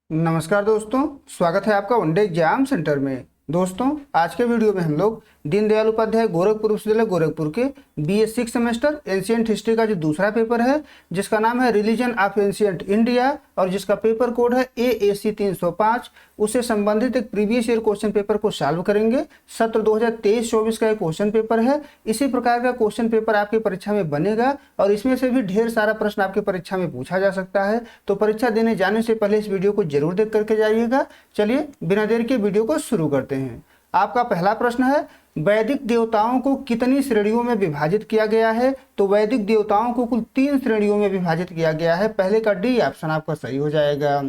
नमस्कार दोस्तों, स्वागत है आपका वनडे एग्जाम सेंटर में। दोस्तों, आज के वीडियो में हम लोग दीनदयाल उपाध्याय गोरखपुर विश्वविद्यालय गोरखपुर के बीए 6 सेमेस्टर एंशिएंट हिस्ट्री का जो दूसरा पेपर है, जिसका नाम है रिलीजन ऑफ एंशिएंट इंडिया और जिसका पेपर कोड है AAC 305, उससे संबंधित एक प्रीवियस ईयर क्वेश्चन पेपर को सॉल्व करेंगे। सत्र 2023-24 का एक क्वेश्चन पेपर है। इसी प्रकार का क्वेश्चन पेपर आपकी परीक्षा में बनेगा और इसमें से भी ढेर सारा प्रश्न आपकी परीक्षा में पूछा जा सकता है। तो परीक्षा देने जाने से पहले इस वीडियो को जरूर देख करके जाइएगा। चलिए बिना देर के वीडियो को शुरू करते हैं। आपका पहला प्रश्न है, वैदिक देवताओं को कितनी श्रेणियों में विभाजित किया गया है? तो वैदिक देवताओं को कुल 3 श्रेणियों में विभाजित किया गया है। पहले का डी ऑप्शन आपका सही हो जाएगा।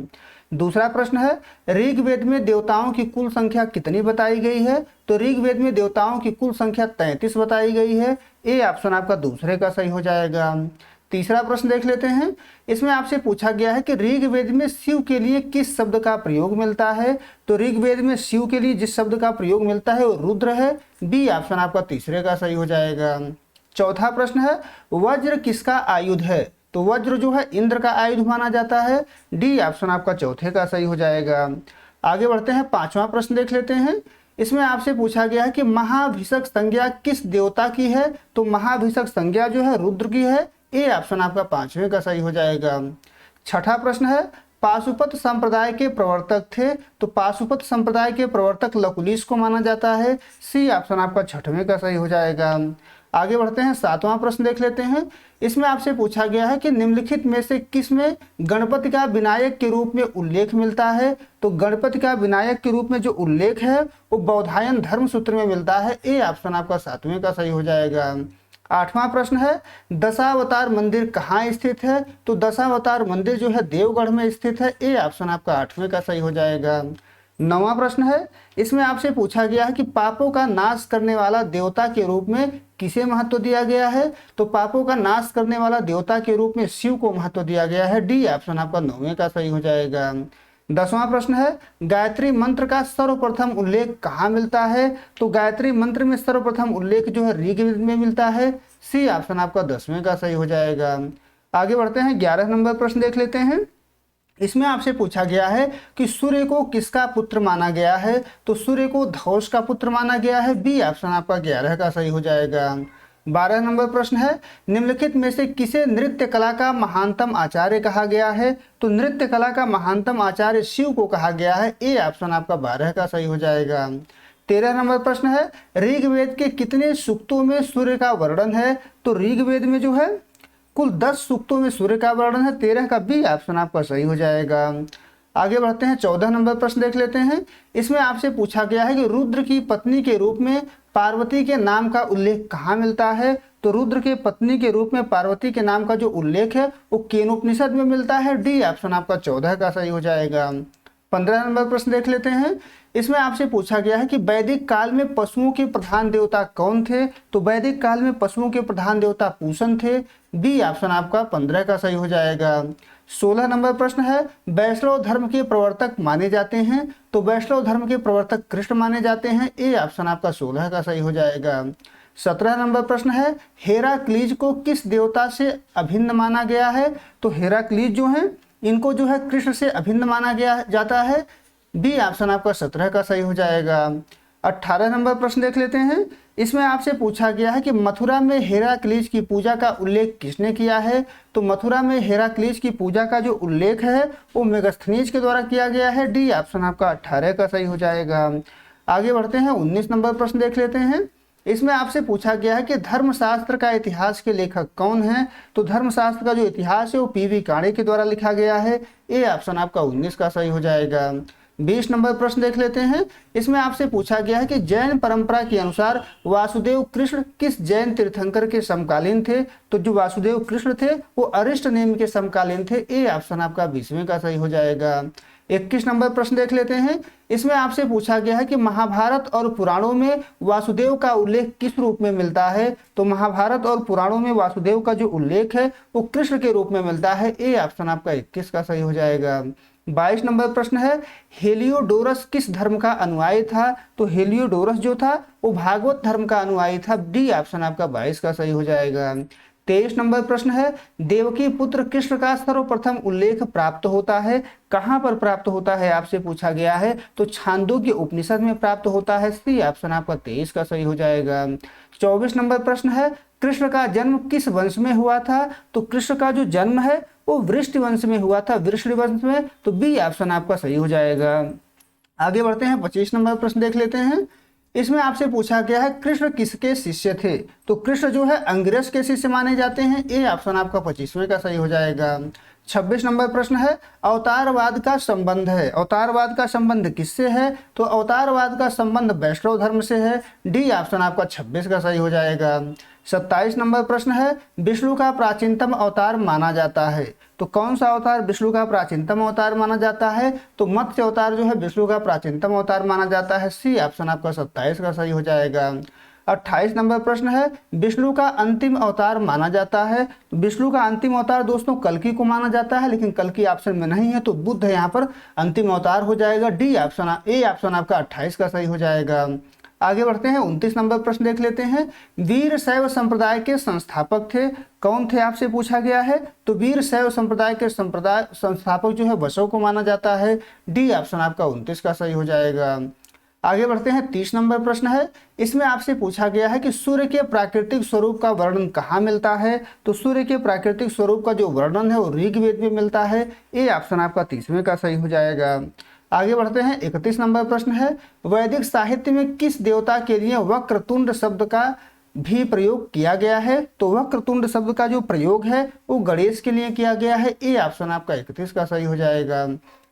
दूसरा प्रश्न है, ऋग्वेद में देवताओं की कुल संख्या कितनी बताई गई है? तो ऋग्वेद में देवताओं की कुल संख्या 33 बताई गई है। ए ऑप्शन आपका दूसरे का सही हो जाएगा। तीसरा प्रश्न देख लेते हैं। इसमें आपसे पूछा गया है कि ऋग्वेद में शिव के लिए किस शब्द का प्रयोग मिलता है? तो ऋग्वेद में शिव के लिए जिस शब्द का प्रयोग मिलता है वो रुद्र है। बी ऑप्शन आपका तीसरे का सही हो जाएगा। चौथा प्रश्न है, वज्र किसका आयुध है? तो वज्र जो है इंद्र का आयुध माना जाता है। डी ऑप्शन आपका चौथे का सही हो जाएगा। आगे बढ़ते हैं, पांचवा प्रश्न देख लेते हैं। इसमें आपसे पूछा गया है कि महाभिषक संज्ञा किस देवता की है? तो महाभिषक संज्ञा जो है रुद्र की है। ए ऑप्शन आपका पांचवें का सही हो जाएगा। छठा प्रश्न है, पाशुपत संप्रदाय के प्रवर्तक थे। तो पाशुपत संप्रदाय के प्रवर्तक लकुलिश को माना जाता है। सी ऑप्शन आपका छठवें का सही हो जाएगा। आगे बढ़ते हैं, सातवां प्रश्न देख लेते हैं। इसमें आपसे पूछा गया है कि निम्नलिखित में से किस में गणपति का विनायक के रूप में उल्लेख मिलता है? तो गणपति का विनायक के रूप में जो उल्लेख है वो बौधायन धर्म सूत्र में मिलता है। ए ऑप्शन आपका सातवें का सही हो जाएगा। आठवां प्रश्न है, दशावतार मंदिर कहाँ स्थित है? तो दशावतार मंदिर जो है देवगढ़ में स्थित है। ए ऑप्शन आपका आठवें का सही हो जाएगा। नौवां प्रश्न है, इसमें आपसे पूछा गया है कि पापों का नाश करने वाला देवता के रूप में किसे महत्व दिया गया है? तो पापों का नाश करने वाला देवता के रूप में शिव को महत्व दिया गया है। डी ऑप्शन आपका नौवें का सही हो जाएगा। 10वां प्रश्न है, गायत्री मंत्र का सर्वप्रथम उल्लेख कहाँ मिलता है? तो गायत्री मंत्र में सर्वप्रथम उल्लेख जो है ऋग्वेद में मिलता है। सी ऑप्शन आपका 10वें का सही हो जाएगा। आगे बढ़ते हैं, 11 नंबर प्रश्न देख लेते हैं। इसमें आपसे पूछा गया है कि सूर्य को किसका पुत्र माना गया है? तो सूर्य को धौष का पुत्र माना गया है। बी ऑप्शन आपका 11 का सही हो जाएगा। 12 नंबर प्रश्न है, निम्नलिखित में से किसे नृत्य कला का महानतम आचार्य कहा गया है? तो नृत्य कला का महानतम आचार्य शिव को कहा गया है। ए ऑप्शन आपका 12 का सही हो जाएगा। 13 नंबर प्रश्न है, ऋग्वेद के कितने सूक्तों में सूर्य का वर्णन है? तो ऋग्वेद में जो है कुल 10 सूक्तों में सूर्य का वर्णन है। 13 का बी ऑप्शन आपका सही हो जाएगा। आगे बढ़ते हैं, 14 नंबर प्रश्न देख लेते हैं। इसमें आपसे पूछा गया है कि रुद्र की पत्नी के रूप में पार्वती के नाम का उल्लेख कहाँ मिलता है? तो रुद्र के पत्नी के रूप में पार्वती के नाम का जो उल्लेख है वो केनोपनिषद में मिलता है। डी ऑप्शन आपका 14 का सही हो जाएगा। 15 नंबर प्रश्न देख लेते हैं। इसमें आपसे पूछा गया है कि वैदिक काल में पशुओं के प्रधान देवता कौन थे? तो वैदिक काल में पशुओं के प्रधान देवता पूषण थे। बी ऑप्शन आपका 15 का सही हो जाएगा। 16 नंबर प्रश्न है, वैष्णव धर्म के प्रवर्तक माने जाते हैं। तो वैष्णव धर्म के प्रवर्तक कृष्ण माने जाते हैं। ए ऑप्शन आपका 16 का सही हो जाएगा। 17 नंबर प्रश्न है, हेराक्लीज को किस देवता से अभिन्न माना गया है? तो हेराक्लीज जो है इनको जो है कृष्ण से अभिन्न माना गया जाता है। बी ऑप्शन आपका 17 का सही हो जाएगा। 18 नंबर प्रश्न देख लेते हैं। इसमें आपसे पूछा गया है कि मथुरा में हेराक्लीज की पूजा का उल्लेख किसने किया है? तो मथुरा में हेराक्लीज की पूजा का जो उल्लेख है वो मेगस्थनीज के द्वारा किया गया है। डी ऑप्शन आपका 18 का सही हो जाएगा। आगे बढ़ते हैं, 19 नंबर प्रश्न देख लेते हैं। इसमें आपसे पूछा गया है कि धर्मशास्त्र का इतिहास के लेखक कौन है? तो धर्मशास्त्र का जो इतिहास है वो पीवी काणे के द्वारा लिखा गया है। ए ऑप्शन आपका 19 का सही हो जाएगा। 20 नंबर प्रश्न देख लेते हैं। इसमें आपसे पूछा गया है कि जैन परंपरा के अनुसार वासुदेव कृष्ण किस जैन तीर्थंकर के समकालीन थे? तो जो वासुदेव कृष्ण थे वो अरिष्ट नेमि के समकालीन थे। ए ऑप्शन आपका 20वें का सही हो जाएगा। 21 नंबर प्रश्न देख लेते हैं। इसमें आपसे पूछा गया है कि महाभारत और पुराणों में वासुदेव का उल्लेख किस रूप में मिलता है? तो महाभारत और पुराणों में वासुदेव का जो उल्लेख है वो कृष्ण के रूप में मिलता है। ए ऑप्शन आपका 21 का सही हो जाएगा। 22 नंबर प्रश्न है, हेलियोडोरस किस धर्म का अनुयायी था? तो हेलियोडोरस जो था वो भागवत धर्म का अनुयायी था। डी ऑप्शन आपका 22 का सही हो जाएगा। 23 नंबर प्रश्न है, देवकी पुत्र कृष्ण का सर्वप्रथम उल्लेख प्राप्त होता है, कहां पर प्राप्त होता है आपसे पूछा गया है, तो छांदोग्य उपनिषद में प्राप्त होता है। सी ऑप्शन आपका 23 का सही हो जाएगा। 24 नंबर प्रश्न है, कृष्ण का जन्म किस वंश में हुआ था, तो कृष्ण का जो जन्म है वो वृष्टि वंश में हुआ था, वृष्टि वंश में, तो बी ऑप्शन आपका सही हो जाएगा। आगे बढ़ते हैं, 25 नंबर प्रश्न देख लेते हैं। इसमें आपसे पूछा गया है कृष्ण किसके शिष्य थे, तो कृष्ण जो है अंगिरस के शिष्य माने जाते हैं। ए ऑप्शन आपका 25वें का सही हो जाएगा। 26 नंबर प्रश्न है, अवतारवाद का संबंध है, अवतारवाद का संबंध किससे है, तो अवतारवाद का संबंध वैष्णव धर्म से है। डी ऑप्शन आपका 26 का सही हो जाएगा। 27 नंबर प्रश्न है, विष्णु का प्राचीनतम अवतार माना जाता है, तो कौन सा अवतार विष्णु का प्राचीनतम अवतार माना जाता है, तो मत्स्य अवतार जो है विष्णु का प्राचीनतम अवतार माना जाता है। सी ऑप्शन आपका 27 का सही हो जाएगा। 28 नंबर प्रश्न है, विष्णु का अंतिम अवतार माना जाता है, तो विष्णु का अंतिम अवतार दोस्तों कल्कि को माना जाता है, लेकिन कल्कि ऑप्शन में नहीं है, तो बुद्ध यहाँ पर अंतिम अवतार हो जाएगा। डी ऑप्शन, ए ऑप्शन आपका 28 का सही हो जाएगा। आगे बढ़ते हैं, 29 नंबर प्रश्न देख लेते हैं। वीर शैव संप्रदाय के संस्थापक थे, कौन थे आपसे पूछा गया है, तो वीर शैव संप्रदाय के संस्थापक जो है बसव को माना जाता है। डी ऑप्शन आपका 29 का सही हो जाएगा। आगे बढ़ते हैं, 30 नंबर प्रश्न है। इसमें आपसे पूछा गया है कि सूर्य के प्राकृतिक स्वरूप का वर्णन कहाँ मिलता है, तो सूर्य के प्राकृतिक स्वरूप का जो वर्णन है वो ऋग्वेद में मिलता है। ए ऑप्शन आपका 30वें का सही हो जाएगा। आगे बढ़ते हैं, 31 नंबर प्रश्न है, वैदिक साहित्य में किस देवता के लिए वक्रतुंड शब्द का भी प्रयोग किया गया है, तो वक्रतुंड शब्द का जो प्रयोग है वो गणेश के लिए किया गया है। ए ऑप्शन आपका 31 का सही हो जाएगा।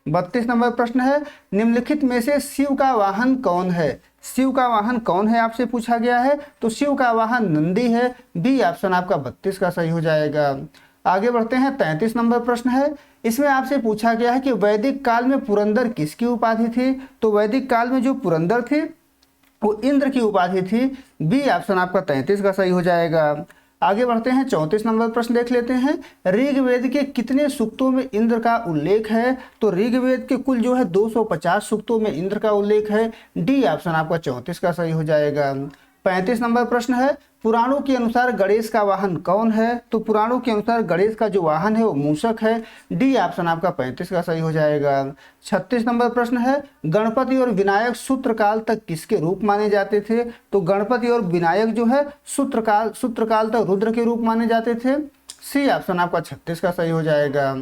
32 नंबर प्रश्न है, निम्नलिखित में से शिव का वाहन कौन है, शिव का वाहन कौन है आपसे पूछा गया है, तो शिव का वाहन नंदी है। बी ऑप्शन आपका 32 का सही हो जाएगा। आगे बढ़ते हैं, 33 नंबर प्रश्न है। इसमें आपसे पूछा गया है कि वैदिक काल में पुरंदर किसकी उपाधि थी, तो वैदिक काल में जो पुरंदर थे वो इंद्र की उपाधि थी। बी ऑप्शन आपका 33 का सही हो जाएगा। आगे बढ़ते हैं, 34 नंबर प्रश्न देख लेते हैं। ऋग्वेद के कितने सूक्तों में इंद्र का उल्लेख है, तो ऋग्वेद के कुल जो है 250 सूक्तों में इंद्र का उल्लेख है। डी ऑप्शन आपका 34 का सही हो जाएगा। 35 नंबर प्रश्न है, पुराणों के अनुसार गणेश का वाहन कौन है, तो पुराणों के अनुसार गणेश का जो वाहन है वो मूषक है। डी ऑप्शन आपका 35 का सही हो जाएगा। 36 नंबर प्रश्न है, गणपति और विनायक सूत्रकाल तक किसके रूप माने जाते थे, तो गणपति और विनायक जो है सूत्रकाल तक रुद्र के रूप माने जाते थे। सी ऑप्शन आपका 36 का सही हो जाएगा।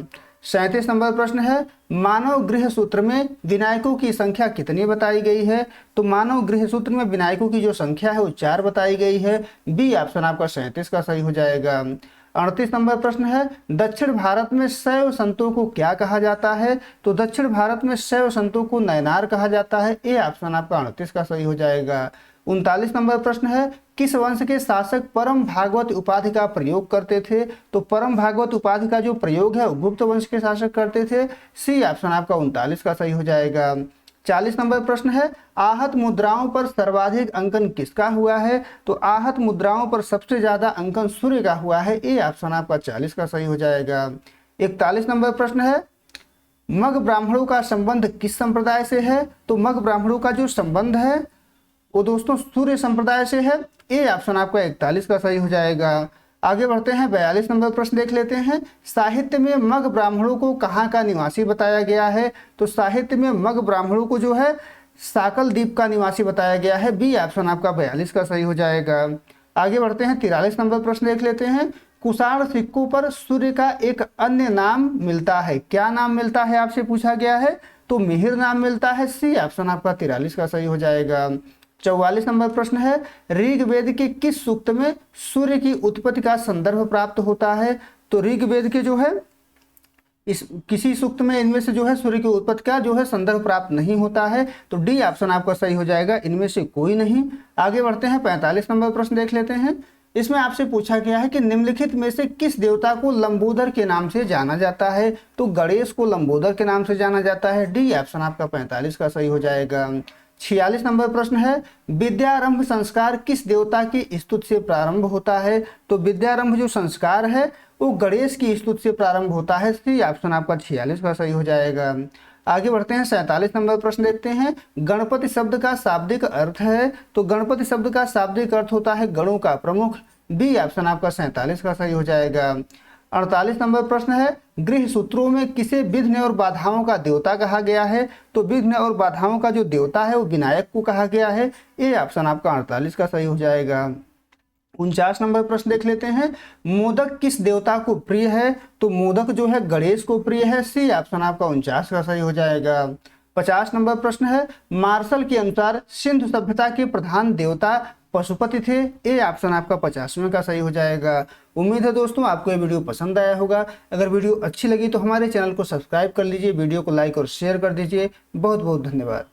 37 नंबर प्रश्न है, मानव गृह सूत्र में विनायकों की संख्या कितनी बताई गई है, तो मानव गृह सूत्र में विनायकों की जो संख्या है वो 4 बताई गई है। बी ऑप्शन आपका 37 का सही हो जाएगा। 38 नंबर प्रश्न है, दक्षिण भारत में शैव संतों को क्या कहा जाता है, तो दक्षिण भारत में शैव संतों को नयनार कहा जाता है। ए ऑप्शन आपका 38 का सही हो जाएगा। 39 नंबर प्रश्न है, किस वंश के शासक परम भागवत उपाधि का प्रयोग करते थे, तो परम भागवत उपाधि का जो प्रयोग है वो गुप्त वंश के शासक करते थे। सी ऑप्शन आपका 39 का सही हो जाएगा। 40 नंबर प्रश्न है, आहत मुद्राओं पर सर्वाधिक अंकन किसका हुआ है, तो आहत मुद्राओं पर सबसे ज्यादा अंकन सूर्य का हुआ है। ए ऑप्शन आपका 40 का सही हो जाएगा। 41 नंबर प्रश्न है, मग ब्राह्मणों का संबंध किस संप्रदाय से है, तो मग ब्राह्मणों का जो संबंध है वो दोस्तों सूर्य संप्रदाय से है। ए ऑप्शन आपका 41 का सही हो जाएगा। आगे बढ़ते हैं, 42 नंबर प्रश्न देख लेते हैं। साहित्य में मग ब्राह्मणों को कहाँ का निवासी बताया गया है, तो साहित्य में मग ब्राह्मणों को जो है साकल द्वीप का निवासी बताया गया है। बी ऑप्शन आपका 42 का सही हो जाएगा। आगे बढ़ते हैं, 43 नंबर प्रश्न देख लेते हैं। कुषाण सिक्कों पर सूर्य का एक अन्य नाम मिलता है, क्या नाम मिलता है आपसे पूछा गया है, तो मिहिर नाम मिलता है। सी ऑप्शन आपका 43 का सही हो जाएगा। 44 नंबर प्रश्न है, ऋग्वेद के किस सूक्त में सूर्य की उत्पत्ति का संदर्भ प्राप्त होता है, तो ऋग्वेद के जो है इस किसी सूक्त में इनमें से जो है सूर्य की उत्पत्ति का जो है संदर्भ प्राप्त नहीं होता है, तो डी ऑप्शन आपका सही हो जाएगा, इनमें से कोई नहीं। आगे बढ़ते हैं, 45 नंबर प्रश्न देख लेते हैं। इसमें आपसे पूछा गया है कि निम्नलिखित में से किस देवता को लंबोदर के नाम से जाना जाता है, तो गणेश को लंबोदर के नाम से जाना जाता है। डी ऑप्शन आपका 45 का सही हो जाएगा। 46 नंबर प्रश्न है, विद्यारंभ संस्कार किस देवता की स्तुति से प्रारंभ होता है, तो विद्यारंभ जो संस्कार है वो गणेश की स्तुति से प्रारंभ होता है। सी ऑप्शन आपका 46 का सही हो जाएगा। आगे बढ़ते हैं, 47 नंबर प्रश्न देखते हैं। गणपति शब्द का शाब्दिक अर्थ है, तो गणपति शब्द का शाब्दिक अर्थ होता है गणों का प्रमुख। बी ऑप्शन आपका 47 का सही हो जाएगा। 48 नंबर प्रश्न है, गृह सूत्रों में किसे विघ्न और बाधाओं का देवता कहा गया है? तो विघ्न और बाधाओं का जो देवता है वो विनायक को कहा गया है। ए ऑप्शन आपका 48 का सही हो जाएगा। 49 नंबर प्रश्न देख लेते हैं, मोदक किस देवता को प्रिय है? तो मोदक जो है गणेश को प्रिय है। सी ऑप्शन आपका 49 का सही हो जाएगा। 50 नंबर प्रश्न है, मार्शल के अनुसार सिंधु सभ्यता के प्रधान देवता पशुपति थे। ए ऑप्शन आपका 50वें का सही हो जाएगा। उम्मीद है दोस्तों आपको ये वीडियो पसंद आया होगा। अगर वीडियो अच्छी लगी तो हमारे चैनल को सब्सक्राइब कर लीजिए, वीडियो को लाइक और शेयर कर दीजिए। बहुत बहुत धन्यवाद।